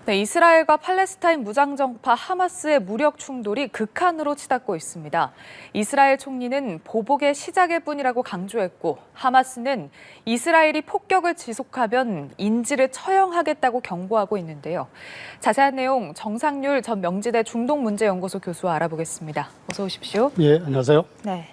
네, 이스라엘과 팔레스타인 무장정파 하마스의 무력 충돌이 극한으로 치닫고 있습니다. 이스라엘 총리는 보복의 시작일 뿐이라고 강조했고 하마스는 이스라엘이 폭격을 지속하면 인질을 처형하겠다고 경고하고 있는데요. 자세한 내용 정상률 전 명지대 중동문제연구소 교수와 알아보겠습니다. 어서 오십시오. 예, 안녕하세요. 네.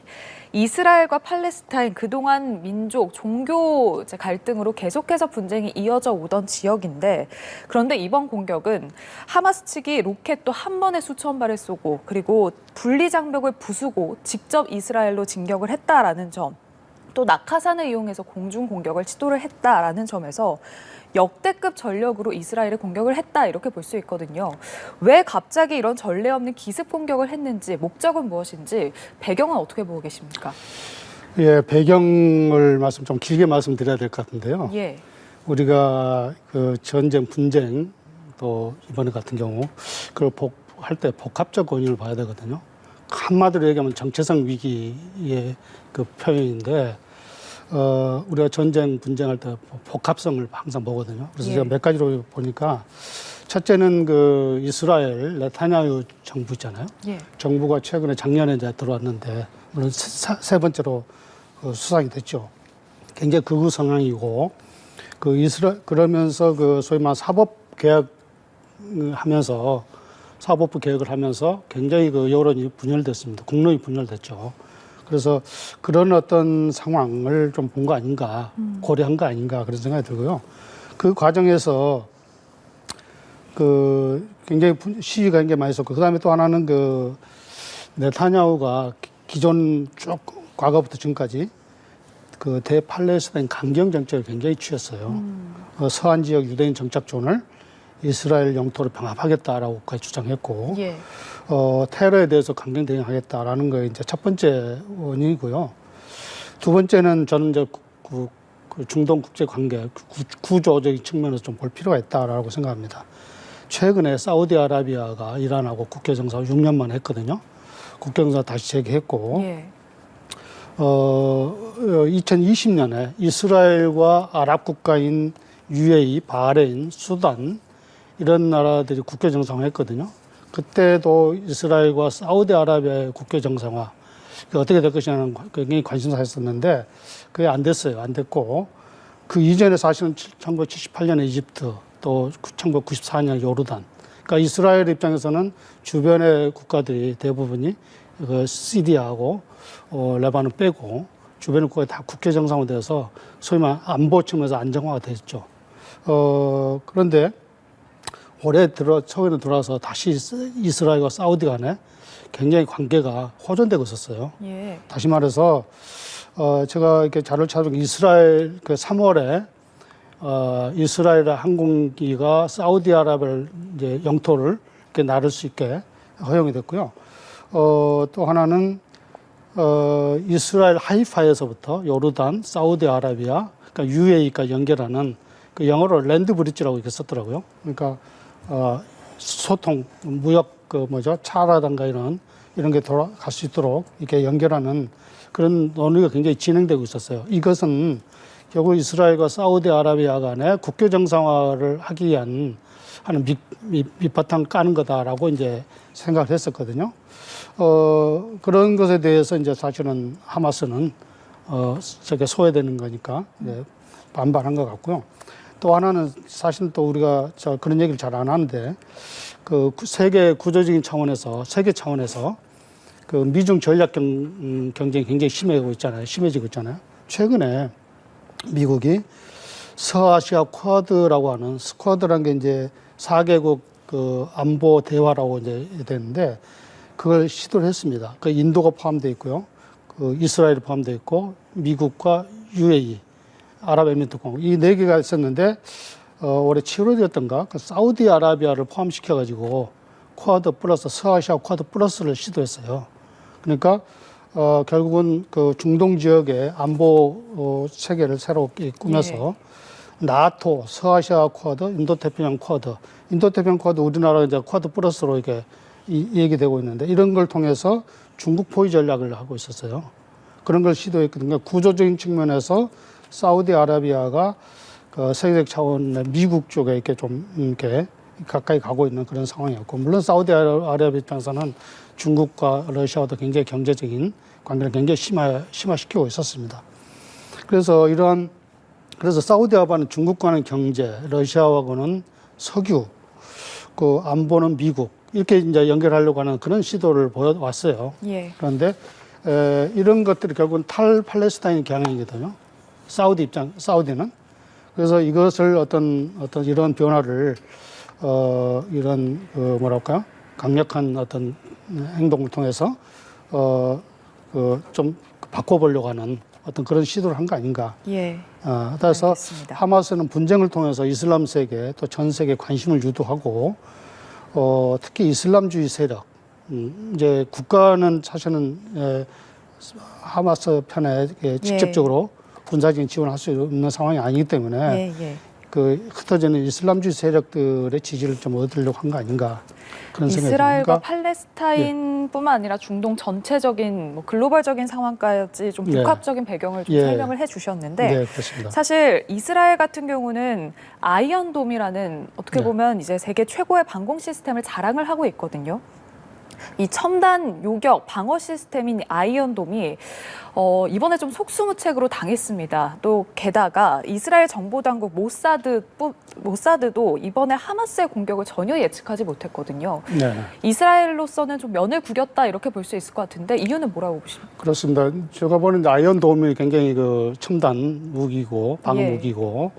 이스라엘과 팔레스타인 그동안 민족, 종교 갈등으로 계속해서 분쟁이 이어져 오던 지역인데 그런데 이번 공격은 하마스 측이 로켓도 한 번에 수천 발을 쏘고 그리고 분리장벽을 부수고 직접 이스라엘로 진격을 했다라는 점, 또 낙하산을 이용해서 공중 공격을 시도를 했다라는 점에서 역대급 전력으로 이스라엘을 공격을 했다 이렇게 볼 수 있거든요. 왜 갑자기 이런 전례 없는 기습 공격을 했는지, 목적은 무엇인지, 배경은 어떻게 보고 계십니까? 예, 배경을 좀 길게 말씀드려야 될 것 같은데요. 예. 우리가 그 전쟁, 분쟁, 또 이번에 같은 경우 그걸 할 때 복합적 원인을 봐야 되거든요. 한마디로 얘기하면 정체성 위기의 그 표현인데, 우리가 전쟁, 분쟁할 때 복합성을 항상 보거든요. 그래서 제가 몇 가지로 보니까 첫째는 그 이스라엘 네타냐후 정부 있잖아요. 예. 정부가 최근에 작년에 이제 들어왔는데 물론 세 번째로 수상이 됐죠. 굉장히 극우 성향이고 그러면서 그 소위 말하는 사법부 개혁을 하면서 굉장히 그 여론이 분열됐습니다. 국론이 분열됐죠. 그래서 그런 어떤 상황을 좀 본 거 아닌가, 고려한 거 아닌가 그런 생각이 들고요. 그 과정에서 그 굉장히 시위가 굉장히 많이 있었고, 그 다음에 또 하나는 그 네타냐후가 기존 쭉 과거부터 지금까지 그 대팔레스타인 강경 정책을 굉장히 취했어요. 서한 지역 유대인 정착존을 이스라엘 영토로 병합하겠다라고까지 주장했고, 예. 테러에 대해서 강경 대응하겠다라는 게 이제 첫 번째 원인이고요. 두 번째는 저는 이제 그 중동 국제 관계 구조적인 측면에서 좀 볼 필요가 있다라고 생각합니다. 최근에 사우디아라비아가 이란하고 국교 정상을 6년 만에 했거든요. 국교 정상 다시 재개했고, 예. 2020년에 이스라엘과 아랍 국가인 UAE, 바레인, 수단 이런 나라들이 국교 정상화 했거든요. 그때도 이스라엘과 사우디아라비아의 국교 정상화 어떻게 될 것이냐는 굉장히 관심사 했었는데 그게 안 됐어요. 안 됐고 그 이전에 사실은 1978년에 이집트 또 1994년 요르단, 그러니까 이스라엘 입장에서는 주변의 국가들이 대부분이 그 시리아하고 레바논 빼고 주변의 국가가 다 국회 정상화돼서 소위 말하는 안보 측면에서 안정화가 됐죠. 그런데 올해 최근에 들어와서 다시 이스라엘과 사우디 간에 굉장히 관계가 호전되고 있었어요. 예. 다시 말해서 제가 이렇게 자료를 찾아보면 이스라엘 그 3월에 이스라엘 항공기가 사우디아라비아 이제 영토를 이렇게 나를 수 있게 허용이 됐고요. 또 하나는 이스라엘 하이파에서부터 요르단, 사우디아라비아, 그러니까 UAE까지 연결하는 그 영어로 랜드 브릿지라고 이렇게 썼더라고요. 그러니까 소통, 무역 차라든가 이런 게 돌아갈 수 있도록 이렇게 연결하는 그런 논의가 굉장히 진행되고 있었어요. 이것은 결국 이스라엘과 사우디아라비아 간의 국교 정상화를 하기 위한 하는 밑바탕 까는 거다라고 이제 생각을 했었거든요. 그런 것에 대해서 이제 사실은 하마스는 저게 소외되는 거니까 반발한 것 같고요. 또 하나는 사실 또 우리가 그런 얘기를 잘 안 하는데 그 세계 구조적인 차원에서 세계 차원에서 그 미중 전략 경쟁이 굉장히 심해지고 있잖아요. 최근에 미국이 서아시아 쿼드라고 하는 스쿼드라는 게 이제 4개국 그 안보 대화라고 이제 되는데 그걸 시도를 했습니다. 그 인도가 포함되어 있고요. 그 이스라엘이 포함되어 있고 미국과 UAE, 아랍에미리트 공화국 이 4개가 있었는데 올해 7월이었던가 그 사우디아라비아를 포함시켜가지고 쿼드 플러스 서아시아 쿼드 플러스를 시도했어요. 그러니까 결국은 그 중동 지역의 안보 체계를 새롭게 꾸며서 나토, 서아시아 쿼드, 인도태평양 쿼드 우리나라 이제 쿼드 플러스로 이렇게 얘기되고 있는데 이런 걸 통해서 중국 포위 전략을 하고 있었어요. 그런 걸 시도했거든요. 구조적인 측면에서 사우디아라비아가 그 세계적 차원의 미국 쪽에 이렇게 좀 이렇게 가까이 가고 있는 그런 상황이었고, 물론 사우디아라비아 입장에서는 중국과 러시아와도 굉장히 경제적인 관계를 굉장히 심화시키고 있었습니다. 그래서 사우디아라비아는 중국과는 경제, 러시아하고는 석유, 그 안보는 미국, 이렇게 이제 연결하려고 하는 그런 시도를 보여왔어요. 예. 그런데 이런 것들이 결국은 탈팔레스타인 경향이거든요. 사우디는. 그래서 이것을 어떤 이런 변화를 이런 뭐랄까요? 강력한 어떤 행동을 통해서 좀 바꿔보려고 하는 어떤 그런 시도를 한 거 아닌가. 예. 따라서 알겠습니다. 하마스는 분쟁을 통해서 이슬람 세계 또 전 세계 관심을 유도하고 특히 이슬람주의 세력 이제 국가는 사실은 하마스 편에 직접적으로 군사적인 지원할 수 있는 상황이 아니기 때문에 예. 그 흩어지는 이슬람주의 세력들의 지지를 좀 얻으려고 한 거 아닌가 그런 생각이 이스라엘과 듭니다. 팔레스타인뿐만 아니라 중동 전체적인 뭐 글로벌적인 상황까지 좀 예. 복합적인 배경을 좀 예. 설명을 해주셨는데 네, 그렇습니다. 사실 이스라엘 같은 경우는 아이언돔이라는 어떻게 네. 보면 이제 세계 최고의 방공 시스템을 자랑을 하고 있거든요. 이 첨단 요격 방어 시스템인 아이언돔이 이번에 좀 속수무책으로 당했습니다. 또 게다가 이스라엘 정보당국 모사드도 이번에 하마스의 공격을 전혀 예측하지 못했거든요. 네, 이스라엘로서는 좀 면을 구겼다 이렇게 볼 수 있을 것 같은데 이유는 뭐라고 보십니까? 그렇습니다. 제가 보는 아이언돔이 굉장히 그 첨단 무기고 방어 예. 무기고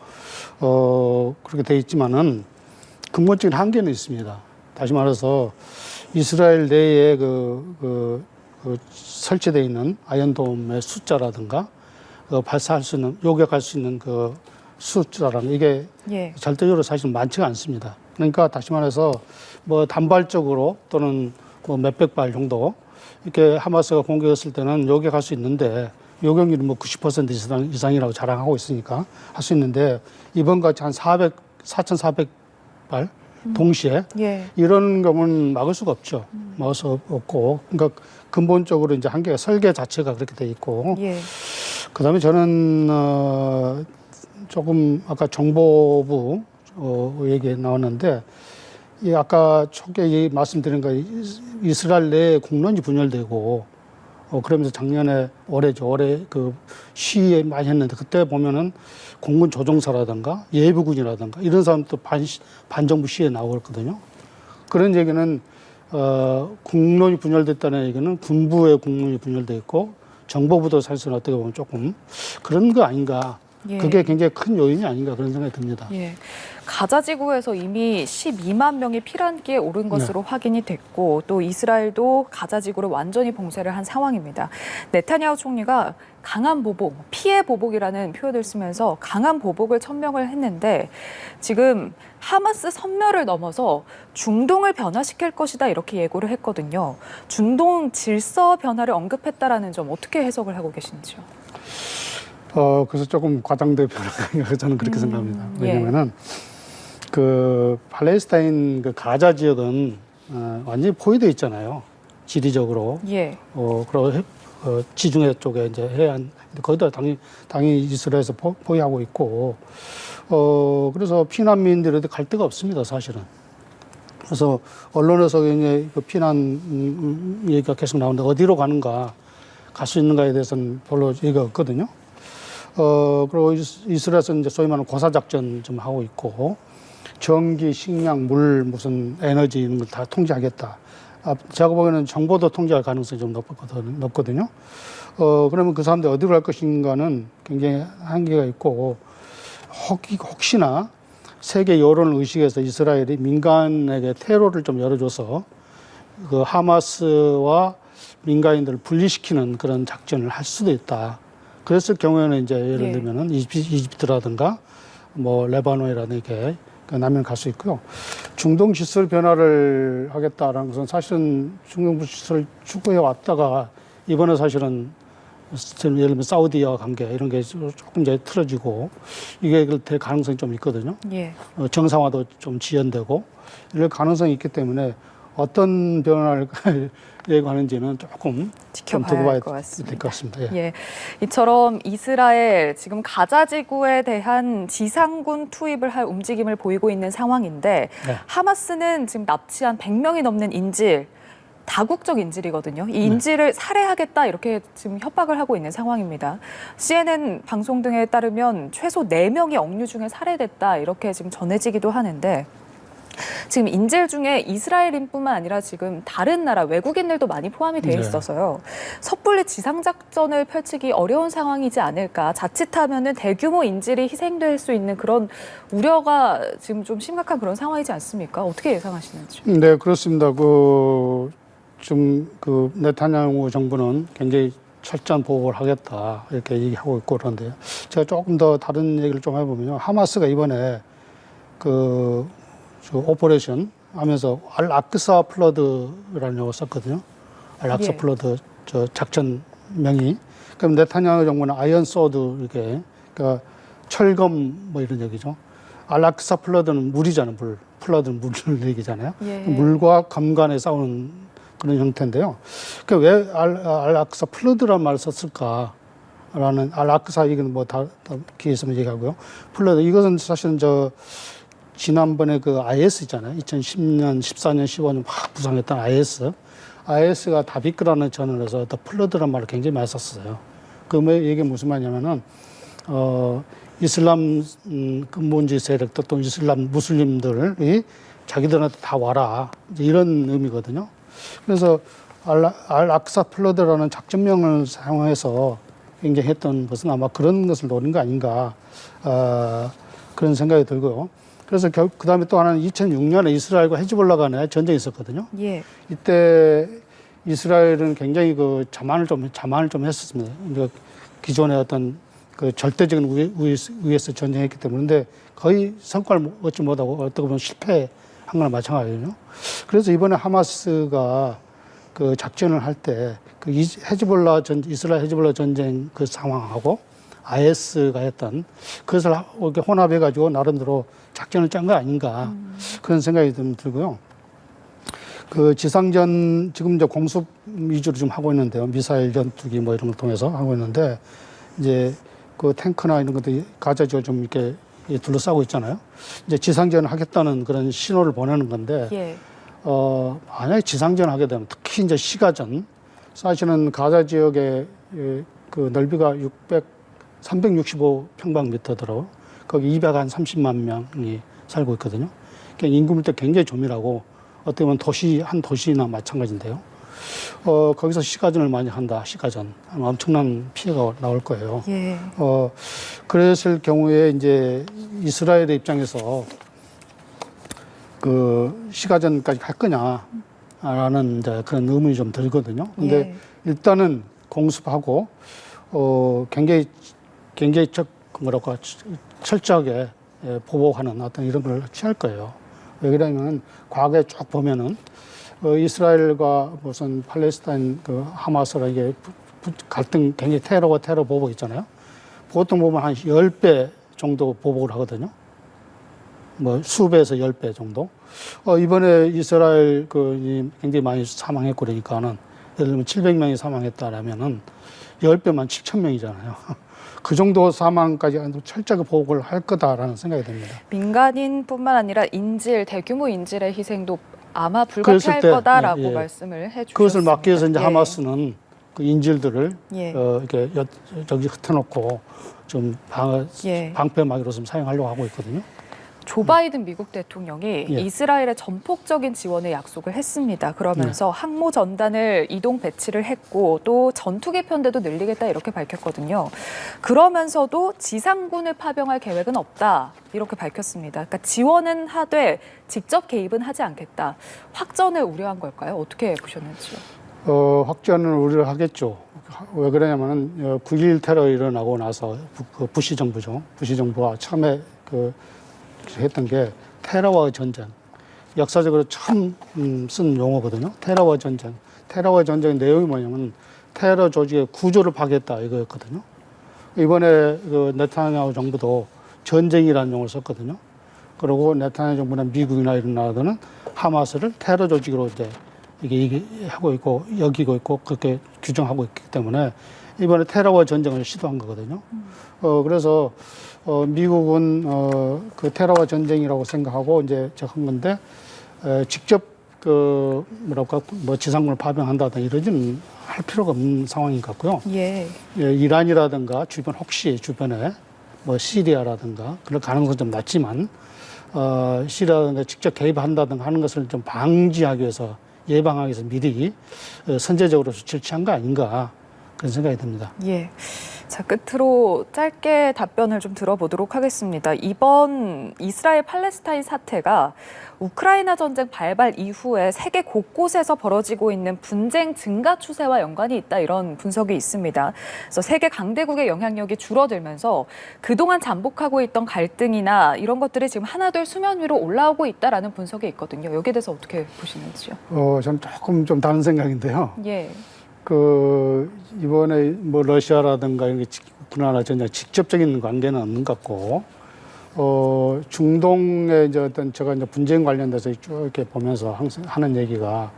그렇게 돼 있지만은 근본적인 한계는 있습니다. 다시 말해서 이스라엘 내에 설치되어 있는 아이언돔의 숫자라든가 발사할 수 있는 요격할 수 있는 그 숫자라는 이게 예. 절대적으로 사실 많지가 않습니다. 그러니까 다시 말해서 뭐 단발적으로 또는 뭐 몇백 발 정도 이렇게 하마스가 공격했을 때는 요격할 수 있는데 요격률이 뭐 90% 이상이라고 자랑하고 있으니까 할 수 있는데 이번 같이 한 4,400발 동시에 예. 이런 경우는 막을 수가 없죠. 막을 수 없고 그러니까 근본적으로 이제 한계가 설계 자체가 그렇게 돼 있고 예. 그다음에 저는 조금 아까 정보부 얘기 나왔는데 이 아까 초기에 말씀드린 거 이스라엘 내에 국론이 분열되고 그러면서 작년에 올해 그 시위에 많이 했는데 그때 보면은 공군 조종사라든가 예비군이라든가 이런 사람도 반정부 시위에 나오거든요. 그런 얘기는 국론이 분열됐다는 얘기는 군부의 국론이 분열돼 있고 정보부도 사실은 어떻게 보면 조금 그런 거 아닌가. 예. 그게 굉장히 큰 요인이 아닌가 그런 생각이 듭니다. 예. 가자 지구에서 이미 12만 명이 피난기에 오른 것으로 확인이 됐고 또 이스라엘도 가자 지구를 완전히 봉쇄를 한 상황입니다. 네타냐후 총리가 강한 보복, 피해 보복이라는 표현을 쓰면서 강한 보복을 천명을 했는데 지금 하마스 섬멸을 넘어서 중동을 변화시킬 것이다 이렇게 예고를 했거든요. 중동 질서 변화를 언급했다라는 점 어떻게 해석을 하고 계신지요? 그래서 조금 과장된 변화가 저는 그렇게 생각합니다. 예. 왜냐면은 그 팔레스타인 그 가자 지역은 완전히 포위되어 있잖아요. 지리적으로. 예. 그리고 지중해 쪽에 이제 해안 거기다 당연히 이스라엘에서 포위하고 있고 그래서 피난민들에 갈 데가 없습니다, 사실은. 그래서 언론에서 이제 그 피난 얘기가 계속 나오는데 어디로 가는가, 갈 수 있는가에 대해서는 별로 얘기가 없거든요. 그리고 이스라엘에서 이제 소위 말하는 고사작전 좀 하고 있고, 전기, 식량, 물, 무슨 에너지 이런 걸 다 통제하겠다. 제가 보기에는 정보도 통제할 가능성이 좀 높거든요. 그러면 그 사람들이 어디로 갈 것인가는 굉장히 한계가 있고, 혹시나 세계 여론 의식에서 이스라엘이 민간에게 테러를 좀 열어줘서 그 하마스와 민간인들을 분리시키는 그런 작전을 할 수도 있다. 그랬을 경우에는 이제 예를 들면은 이집트라든가 뭐 레바논이라든가 이렇게 남면 갈 수 있고요. 중동 질서 변화를 하겠다라는 것은 사실은 중동 질서를 추구해 왔다가 이번에 사실은 예를 들면 사우디와 관계 이런 게 조금 이제 틀어지고 이게 될 가능성이 좀 있거든요. 예. 정상화도 좀 지연되고 이럴 가능성이 있기 때문에 어떤 변화를 예고하는지는 조금 지켜봐야 두고 봐야 할 것 될 같습니다. 것 같습니다. 예. 예, 이처럼 이스라엘 지금 가자 지구에 대한 지상군 투입을 할 움직임을 보이고 있는 상황인데 네. 하마스는 지금 납치한 100명이 넘는 인질, 다국적 인질이거든요. 이 인질을 살해하겠다 이렇게 지금 협박을 하고 있는 상황입니다. CNN 방송 등에 따르면 최소 4명이 억류 중에 살해됐다 이렇게 지금 전해지기도 하는데 지금 인질 중에 이스라엘인뿐만 아니라 지금 다른 나라 외국인들도 많이 포함이 돼 네. 있어서요. 섣불리 지상작전을 펼치기 어려운 상황이지 않을까. 자칫하면은 대규모 인질이 희생될 수 있는 그런 우려가 지금 좀 심각한 그런 상황이지 않습니까? 어떻게 예상하시는지. 네, 그렇습니다. 그 네타냐후 정부는 굉장히 철저한 보복을 하겠다 이렇게 얘기하고 있고 그런데요. 제가 조금 더 다른 얘기를 좀 해보면요. 하마스가 이번에 저 오퍼레이션 하면서 알 아크사 플러드라는 용어를 썼거든요. 알 아크사 예. 플러드 저 작전명이. 그럼 네타냐후 정부는 아이언 소드 이렇게 그러니까 철검 뭐 이런 얘기죠. 알 아크사 플러드는 물이잖아요. 물. 플러드는 물을 얘기잖아요. 예. 물과 검 간에 싸우는 그런 형태인데요. 왜 알 아크사 플러드라는 말을 썼을까? 라는 알 아크사 이건 뭐 다 기회 있으면 얘기하고요. 플러드 이것은 사실은 지난번에 그 IS 있잖아요. 2010년, 14년, 15년 막 부상했던 IS. IS가 다비크라는 전을 해서 더 플러드라는 말을 굉장히 많이 썼어요. 이게 무슨 말이냐면은, 이슬람 근본주의 세력들 또 이슬람 무슬림들이 자기들한테 다 와라. 이제 이런 의미거든요. 그래서 알 아크사 플러드라는 작전명을 사용해서 굉장히 했던 것은 아마 그런 것을 노린 거 아닌가. 그런 생각이 들고요. 그래서 그 다음에 또 하나는 2006년에 이스라엘과 헤즈볼라 간에 전쟁이 있었거든요. 예. 이때 이스라엘은 굉장히 자만을 좀 했었습니다. 기존의 어떤 그 절대적인 우위에서 전쟁했기 때문에. 근데 거의 성과를 얻지 못하고 어떻게 보면 실패한 거나 마찬가지거든요. 그래서 이번에 하마스가 그 작전을 할 때 그 이스라엘 헤즈볼라 전쟁 그 상황하고 IS가 했던 그것을 이렇게 혼합해가지고 나름대로 작전을 짠 거 아닌가 그런 생각이 좀 들고요. 그 지상전 지금 이제 공습 위주로 좀 하고 있는데요. 미사일 전투기 뭐 이런 걸 통해서 하고 있는데 이제 그 탱크나 이런 것들이 가자 지역을 좀 이렇게 둘러싸고 있잖아요. 이제 지상전을 하겠다는 그런 신호를 보내는 건데 예. 만약에 지상전을 하게 되면 특히 이제 시가전 사실은 가자 지역의 그 넓이가 365평방미터더라고요. 거기 230만 명이 살고 있거든요. 그러니까 인구 밀도 굉장히 조밀하고 어떻게 보면 한 도시나 마찬가지인데요. 거기서 시가전을 많이 한다. 시가전. 엄청난 피해가 나올 거예요. 예. 그랬을 경우에 이제 이스라엘의 입장에서 그 시가전까지 갈 거냐라는 이제 그런 의문이 좀 들거든요. 근데 예. 일단은 공습하고 굉장히 철저하게 보복하는 어떤 이런 걸 취할 거예요. 왜 그러냐면 과거에 쭉 보면은 이스라엘과 무슨 팔레스타인 그 하마스라 이게 갈등 굉장히 테러 보복 있잖아요. 보통 보면 한 10배 정도 보복을 하거든요. 뭐 수배에서 10배 정도. 이번에 이스라엘 굉장히 많이 사망했고 그러니까는 예를 들면 700명이 사망했다라면은 10배만 7,000명이잖아요. 그 정도 사망까지 철저하게 보복을 할 거다라는 생각이 듭니다. 민간인뿐만 아니라 대규모 인질의 희생도 아마 불가피할 거다라고 말씀을 해주셨습니다. 그것을 막기 위해서 이제 하마스는 그 인질들을 이렇게 저기 흩어놓고 좀 방패막이로 좀 사용하려고 하고 있거든요. 조 바이든 미국 대통령이 이스라엘의 전폭적인 지원을 약속을 했습니다. 그러면서 항모 전단을 이동 배치를 했고 또 전투기 편대도 늘리겠다 이렇게 밝혔거든요. 그러면서도 지상군을 파병할 계획은 없다 이렇게 밝혔습니다. 그러니까 지원은 하되 직접 개입은 하지 않겠다. 확전을 우려한 걸까요? 어떻게 보셨는지요? 확전을 우려를 하겠죠. 왜 그러냐면은 9.11 테러 일어나고 나서 부시 정부죠. 부시 정부가 처음에 했던 게 테러와 전쟁. 역사적으로 처음 쓴 용어거든요. 테러와 전쟁. 테러와 전쟁의 내용이 뭐냐면 테러 조직의 구조를 파괴했다 이거였거든요. 이번에 그 네타냐후 정부도 전쟁이라는 용어를 썼거든요. 그리고 네타냐후 정부나 미국이나 이런 나라들은 하마스를 테러 조직으로 이제 이게 하고 있고 여기고 있고 그렇게 규정하고 있기 때문에 이번에 테러와 전쟁을 시도한 거거든요. 그래서 미국은 그 테러와 전쟁이라고 생각하고 이제 한 건데 직접 그 뭐랄까 뭐 지상군을 파병한다든가 이러지는 할 필요가 없는 상황인 것 같고요. 예. 예, 이란이라든가 주변 혹시 주변에 뭐 시리아라든가 그럴 가능성은 좀 낮지만 시리아라든가 직접 개입한다든가 하는 것을 좀 방지하기 위해서 예방하기 위해서 미리 선제적으로 조치를 취한 거 아닌가 그런 생각이 듭니다. 예. 자, 끝으로 짧게 답변을 좀 들어보도록 하겠습니다. 이번 이스라엘 팔레스타인 사태가 우크라이나 전쟁 발발 이후에 세계 곳곳에서 벌어지고 있는 분쟁 증가 추세와 연관이 있다 이런 분석이 있습니다. 그래서 세계 강대국의 영향력이 줄어들면서 그동안 잠복하고 있던 갈등이나 이런 것들이 지금 하나둘 수면 위로 올라오고 있다라는 분석이 있거든요. 여기에 대해서 어떻게 보시는지요? 저는 조금 좀 다른 생각인데요. 예. 그 이번에 뭐 러시아라든가 이런 게 우크라이나 전쟁 직접적인 관계는 없는 것 같고 중동의 이제 어떤 제가 이제 분쟁 관련돼서 쭉 이렇게 보면서 항상 하는 얘기가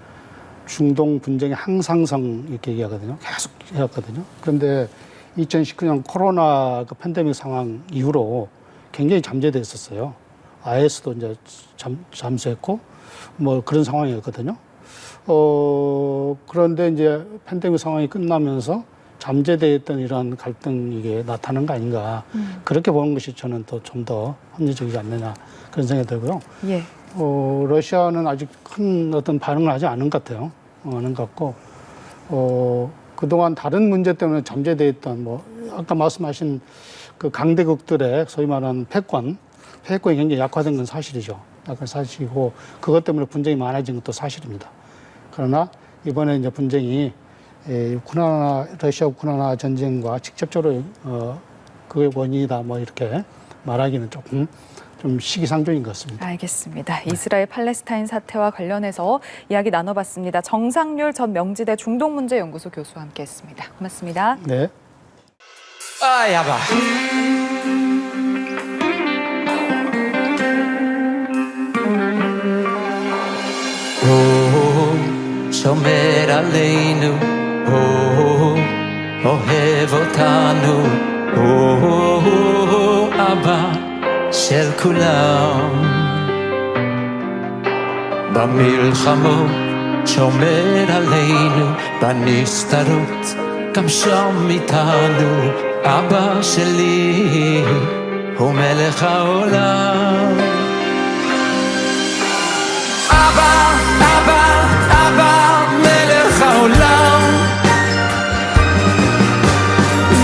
중동 분쟁의 항상성 이렇게 얘기하거든요. 계속 해왔거든요. 그런데 2019년 코로나 그 팬데믹 상황 이후로 굉장히 잠재돼 있었어요. IS도 이제 잠수했고 뭐 그런 상황이었거든요. 그런데 이제 팬데믹 상황이 끝나면서 잠재되어 있던 이런 갈등이 이게 나타난 거 아닌가. 그렇게 보는 것이 저는 또 좀 더 합리적이지 않느냐. 그런 생각이 들고요. 예. 러시아는 아직 큰 어떤 반응을 하지 않은 것 같아요. 않은 것 같고, 그동안 다른 문제 때문에 잠재되어 있던 뭐, 아까 말씀하신 그 강대국들의 소위 말하는 패권이 굉장히 약화된 건 사실이죠. 약간 사실이고, 그것 때문에 분쟁이 많아진 것도 사실입니다. 그러나 이번에 이제 분쟁이 러시아 우크라이나 전쟁과 직접적으로 그게 원인이다 뭐 이렇게 말하기는 조금 좀 시기상조인 것 같습니다. 알겠습니다. 이스라엘 팔레스타인 사태와 관련해서 이야기 나눠봤습니다. 정상률 전 명지대 중동문제연구소 교수와 함께했습니다. 고맙습니다. 네. 야바. שומר עלינו, אוהב אותנו, אבא של כולם. במלחמות שומר עלינו, בנסתרות גם שם איתנו, אבא שלי הוא מלך העולם. אבא, אבא, אבא, מלך העולם.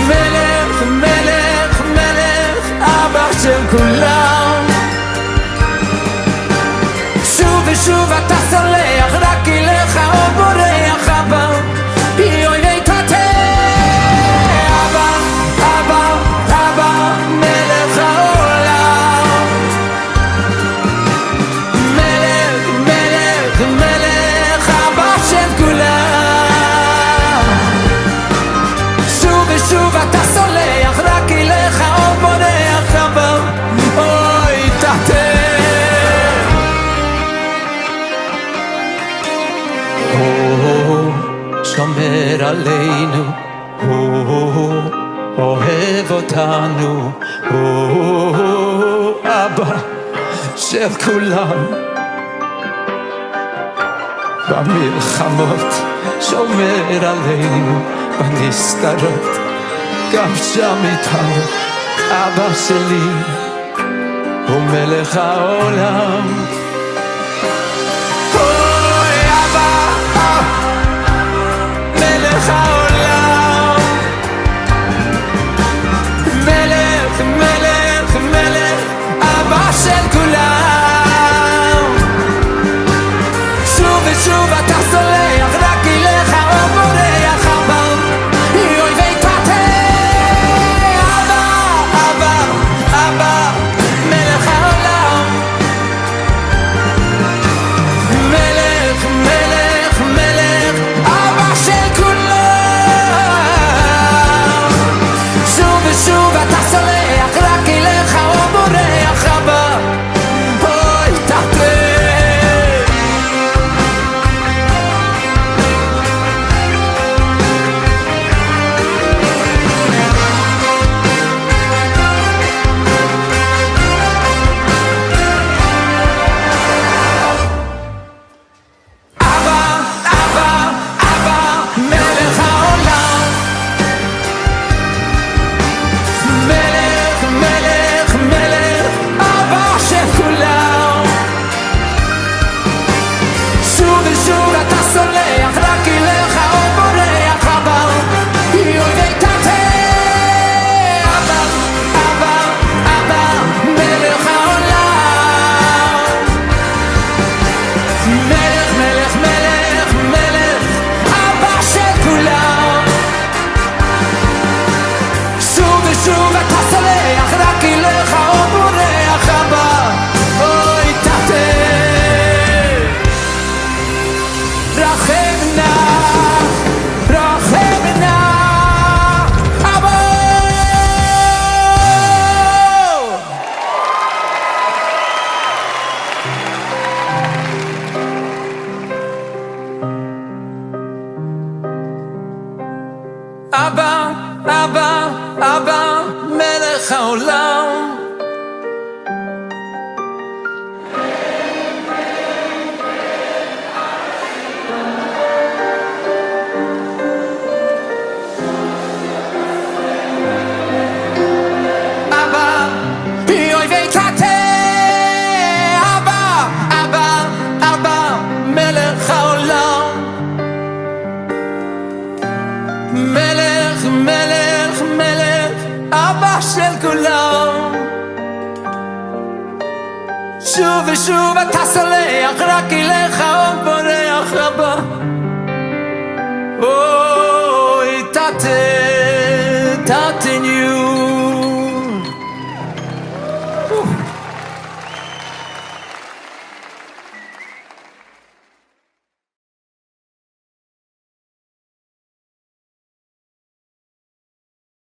מלך, מלך, מלך, אבא של כולם. שוב ושוב אתה סולח, רק אליך עוד בורח, אבא, אוי תתה. אבא, אבא, אבא, מלך העולם. מלך, מלך, מלך, אבא של כולם. שוב ושוב אתה סולח, רק אליך עוד בורח, אבא, אוי תתה. שומר עלינו, אוהב אותנו, אבא של כולם. במלחמות שומר עלינו, בנסתרות גם שם איתנו, אבא שלי הוא מלך העולם. מלך העולם. מלך, מלך, מלך, אבא של כולם. שוב ושוב אתה סולח, רק אליך עוד בורח, אבא, אוי תתה. אבא, אבא, אבא, מלך העולם. מלך, מלך, מלך, אבא של כולם. שוב ושוב אתה סולח, רק אליך עוד בורח, אבא, אוי תתה. כולו שוב ושוב אתה סולח רק אליך עוד בורח רבו